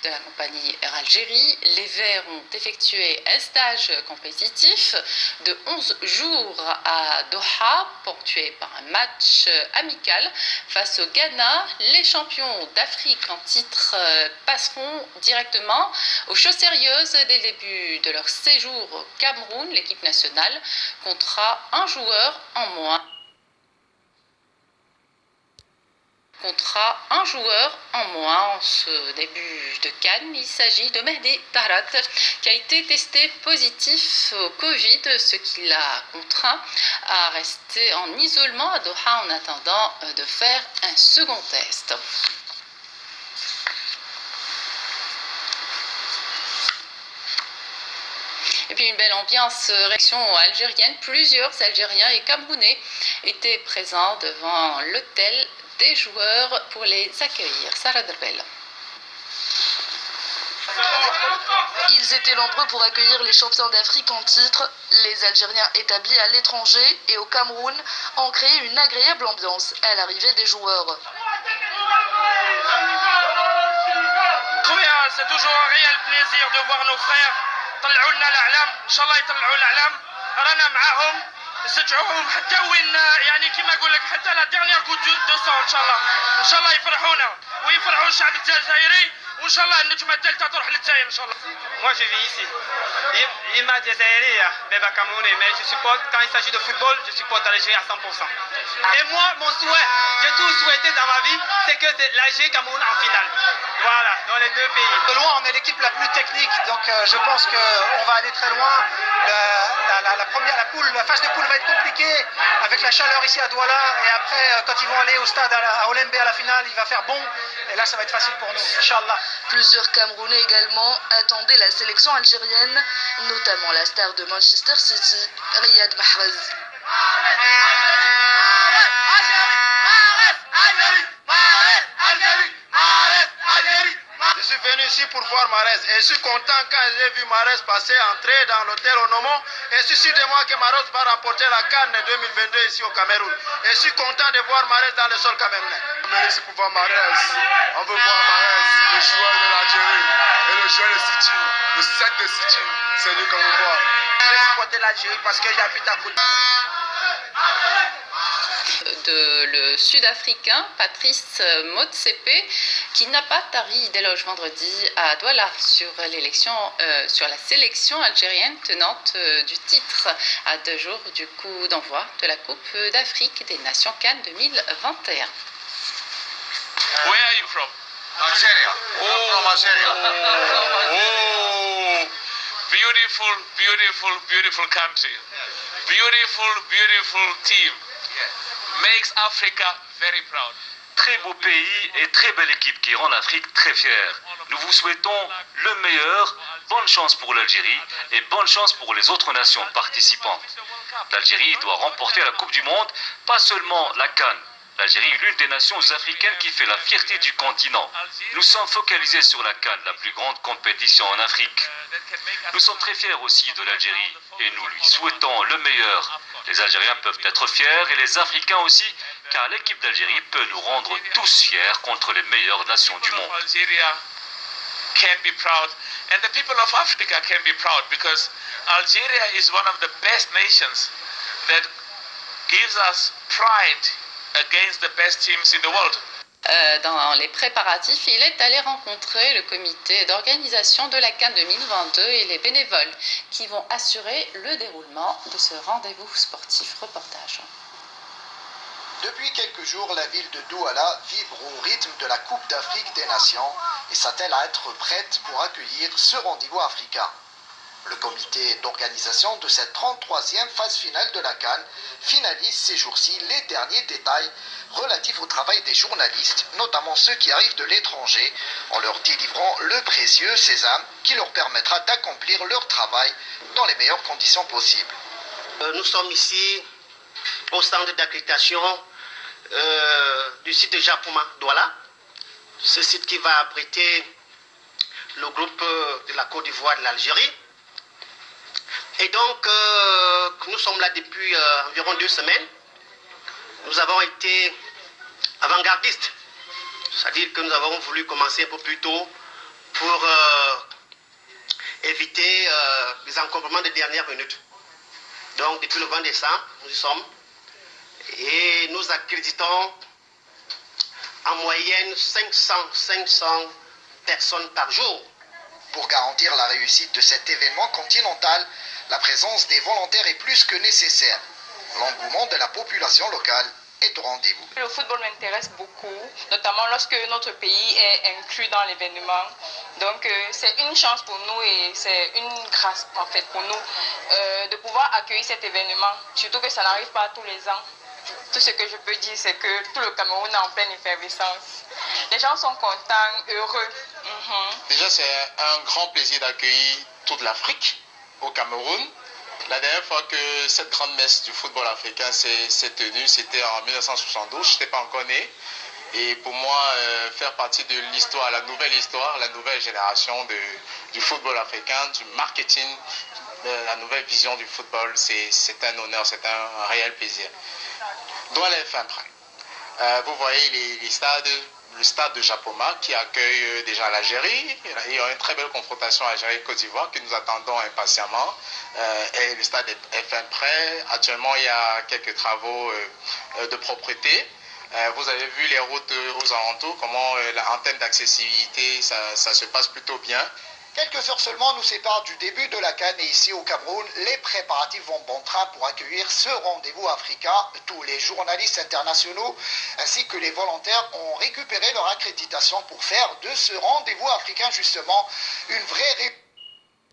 de la compagnie Air Algérie. Les Verts ont effectué un stage compétitif de 11 jours à Doha, ponctué par un match amical face au Ghana. Les champions d'Afrique en titre passeront directement aux choses sérieuses dès le début de leur séjour au Cameroun. L'équipe nationale comptera un joueur en moins. En ce début de CAN. Il s'agit de Mehdi Tarat qui a été testé positif au Covid, ce qui l'a contraint à rester en isolement à Doha en attendant de faire un second test. Et puis une belle ambiance réaction algérienne. Plusieurs Algériens et Camerounais étaient présents devant l'hôtel des joueurs pour les accueillir. Sarah Derbel. Ils étaient nombreux pour accueillir les champions d'Afrique en titre. Les Algériens établis à l'étranger et au Cameroun ont créé une agréable ambiance à l'arrivée des joueurs. C'est toujours un réel plaisir de voir nos frères. طلعوا لنا الاعلام ان شاء الله يطلعوا الاعلام رانا معاهم نشجعوهم حتى وين يعني كما نقول لك حتى لا ديرنيير كوت دو سون ان شاء الله يفرحونا ويفرحوا الشعب الجزائري وان شاء الله النجمه الثالثه تروح للجزائر ان شاء الله. Moi je vis ici. Ima Djezairi, Beba Camerounais, mais je supporte, quand il s'agit de football, je supporte l'Algérie à 100%. Et moi, mon souhait, j'ai tout souhaité dans ma vie, c'est que l'Algérie Cameroun en finale. Voilà, dans les deux pays. De loin, on est l'équipe la plus technique, donc je pense qu'on va aller très loin. La phase de poule va être compliquée avec la chaleur ici à Douala, et après, quand ils vont aller au stade à Olembe à la finale, il va faire bon, et là ça va être facile pour nous, Inch'Allah. Plusieurs Camerounais également attendaient la sélection algérienne, notamment la star de Manchester City, Riyad Mahrez. Je suis venu ici pour voir Mahrez et je suis content quand j'ai vu Mahrez passer, entrer dans l'hôtel au Nomo, et je suis sûr de moi que Mahrez va remporter la CAN 2022 ici au Cameroun. Et je suis content de voir Mahrez dans le sol camerounais. On est ici pour voir Mahrez. On veut voir Mahrez, le joueur de l'Algérie et le joueur de City, le 7 de City. C'est lui qu'on veut voir. Je vais supporter l'Algérie parce que j'habite à côté. De le Sud-Africain Patrice Motsepe qui n'a pas tari d'éloge vendredi à Douala sur la sélection algérienne tenante du titre à 2 jours du coup d'envoi de la Coupe d'Afrique des Nations CAN 2021. Where are you from? Algeria. I'm from Algeria. Oh, beautiful, beautiful, beautiful country. Beautiful team. Makes Africa very proud. Très beau pays et très belle équipe qui rend l'Afrique très fière. Nous vous souhaitons le meilleur. Bonne chance pour l'Algérie et bonne chance pour les autres nations participantes. L'Algérie doit remporter la Coupe du Monde, pas seulement la CAN. L'Algérie est l'une des nations africaines qui fait la fierté du continent. Nous sommes focalisés sur la CAN, la plus grande compétition en Afrique. Nous sommes très fiers aussi de l'Algérie et nous lui souhaitons le meilleur. Les Algériens peuvent être fiers et les Africains aussi, car l'équipe d'Algérie peut nous rendre tous fiers contre les meilleures nations du monde. Algeria can be proud, and the people of Africa can be proud because Algeria is one of the best nations that gives us pride against the best teams in the world. Dans les préparatifs, il est allé rencontrer le comité d'organisation de la CAN 2022 et les bénévoles qui vont assurer le déroulement de ce rendez-vous sportif. Reportage. Depuis quelques jours, la ville de Douala vibre au rythme de la Coupe d'Afrique des Nations et s'attelle à être prête pour accueillir ce rendez-vous africain. Le comité d'organisation de cette 33e phase finale de la CAN finalise ces jours-ci les derniers détails relatifs au travail des journalistes, notamment ceux qui arrivent de l'étranger, en leur délivrant le précieux sésame qui leur permettra d'accomplir leur travail dans les meilleures conditions possibles. Nous sommes ici au centre d'accréditation du site de Japoma Douala, ce site qui va abriter le groupe de la Côte d'Ivoire et de l'Algérie. Et donc, nous sommes là depuis environ 2 semaines. Nous avons été avant-gardistes, c'est-à-dire que nous avons voulu commencer un peu plus tôt pour éviter les encombrements de dernière minute. Donc depuis le 20 décembre, nous y sommes et nous accréditons en moyenne 500 personnes par jour. Pour garantir la réussite de cet événement continental, la présence des volontaires est plus que nécessaire. L'engouement de la population locale est au rendez-vous. Le football m'intéresse beaucoup, notamment lorsque notre pays est inclus dans l'événement. Donc c'est une chance pour nous et c'est une grâce en fait pour nous de pouvoir accueillir cet événement, surtout que ça n'arrive pas tous les ans. Tout ce que je peux dire, c'est que tout le Cameroun est en pleine effervescence. Les gens sont contents, heureux. Déjà, c'est un grand plaisir d'accueillir toute l'Afrique au Cameroun. La dernière fois que cette grande messe du football africain s'est tenue, c'était en 1972. Je n'étais pas encore né. Et pour moi, faire partie de l'histoire, la nouvelle génération du football africain, du marketing, la nouvelle vision du football, c'est un honneur, c'est un réel plaisir. Douala est fin prêt. Vous voyez le stade de Japoma qui accueille déjà l'Algérie. Il y a une très belle confrontation Algérie-Côte d'Ivoire que nous attendons impatiemment. Et le stade est fin prêt. Actuellement, il y a quelques travaux de propreté. Vous avez vu les routes aux alentours, comment en termes d'accessibilité, ça se passe plutôt bien. Quelques heures seulement nous séparent du début de la CAN et ici au Cameroun, les préparatifs vont bon train pour accueillir ce rendez-vous africain. Tous les journalistes internationaux ainsi que les volontaires ont récupéré leur accréditation pour faire de ce rendez-vous africain justement une vraie réussite.